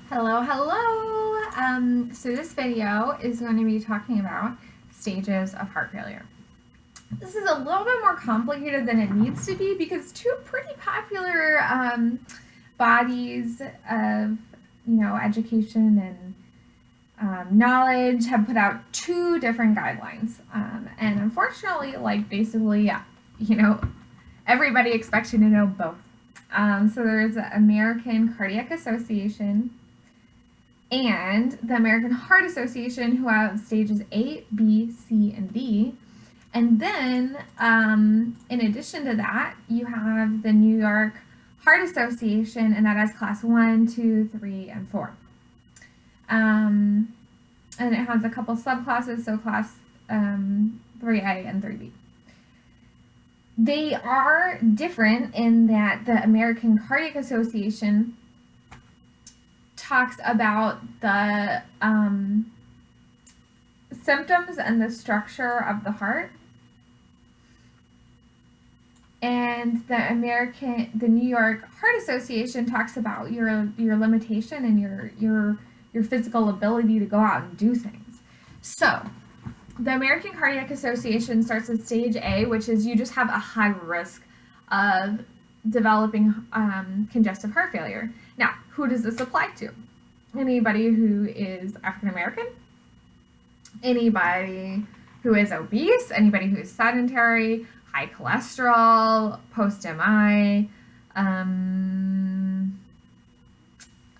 Hello, hello. So this video is going to be talking about stages of heart failure. This is a little bit more complicated than it needs to be because two pretty popular bodies of, education and knowledge have put out two different guidelines. And unfortunately, everybody expects you to know both. So there's the American Cardiac Association and the American Heart Association, who have stages A, B, C, and D. And then, in addition to that, you have the New York Heart Association, and that has class 1, 2, 3, and 4. And it has a couple subclasses, so class 3A and 3B. They are different in that the American Cardiac Association talks about the symptoms and the structure of the heart, and the New York Heart Association talks about your limitation and your physical ability to go out and do things. So the American Cardiac Association starts at stage A, which is you just have a high risk of developing congestive heart failure. Now, who does this apply to? Anybody who is African American, anybody who is obese, anybody who is sedentary, high cholesterol, post-MI,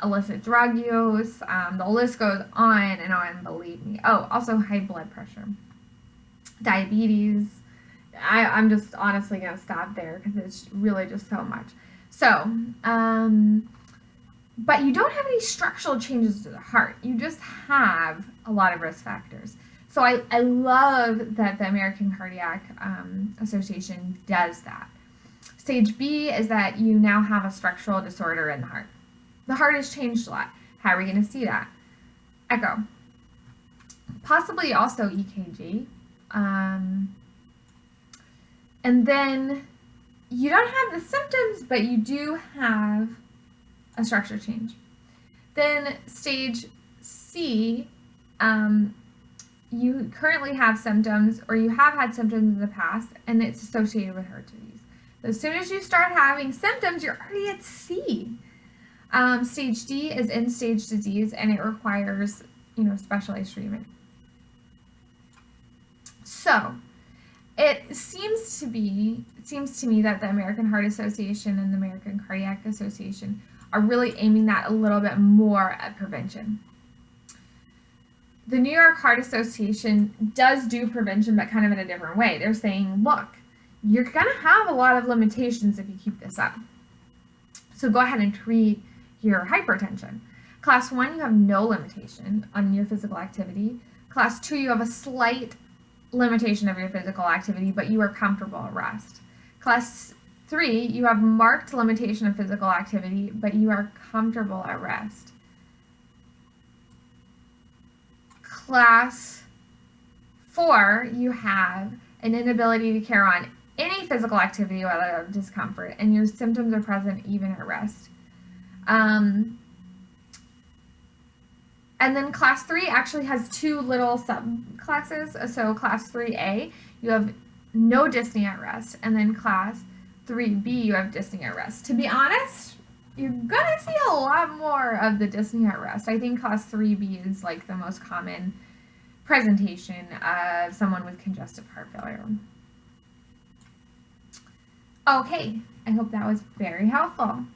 illicit drug use, the list goes on and on, believe me. Oh, also high blood pressure, diabetes. I'm just honestly going to stop there because it's really just so much. So, but you don't have any structural changes to the heart. You just have a lot of risk factors. So I love that the American Cardiac Association does that. Stage B is that you now have a structural disorder in the heart. The heart has changed a lot. How are we going to see that? Echo. Possibly also EKG. And then you don't have the symptoms, but you do have a structure change. Then stage C, you currently have symptoms, or you have had symptoms in the past, and it's associated with heart disease. So as soon as you start having symptoms, you're already at C. Stage D is end-stage disease, and it requires, specialized treatment. So it seems to me that the American Heart Association and the American Cardiac Association are really aiming that a little bit more at prevention. The New York Heart Association does do prevention, but kind of in a different way. They're saying, look, you're going to have a lot of limitations if you keep this up. So go ahead and treat your hypertension. Class 1, you have no limitation on your physical activity. Class 2, you have a slight limitation of your physical activity, but you are comfortable at rest. Class 3, you have marked limitation of physical activity, but you are comfortable at rest. Class 4, you have an inability to carry on any physical activity without discomfort, and your symptoms are present even at rest. And then class 3 actually has two little subclasses. So class 3A, you have no dyspnea at rest, and then class 3B, you have dyspnea at rest. To be honest, you're gonna see a lot more of the dyspnea at rest. I think class 3B is like the most common presentation of someone with congestive heart failure. Okay, I hope that was very helpful.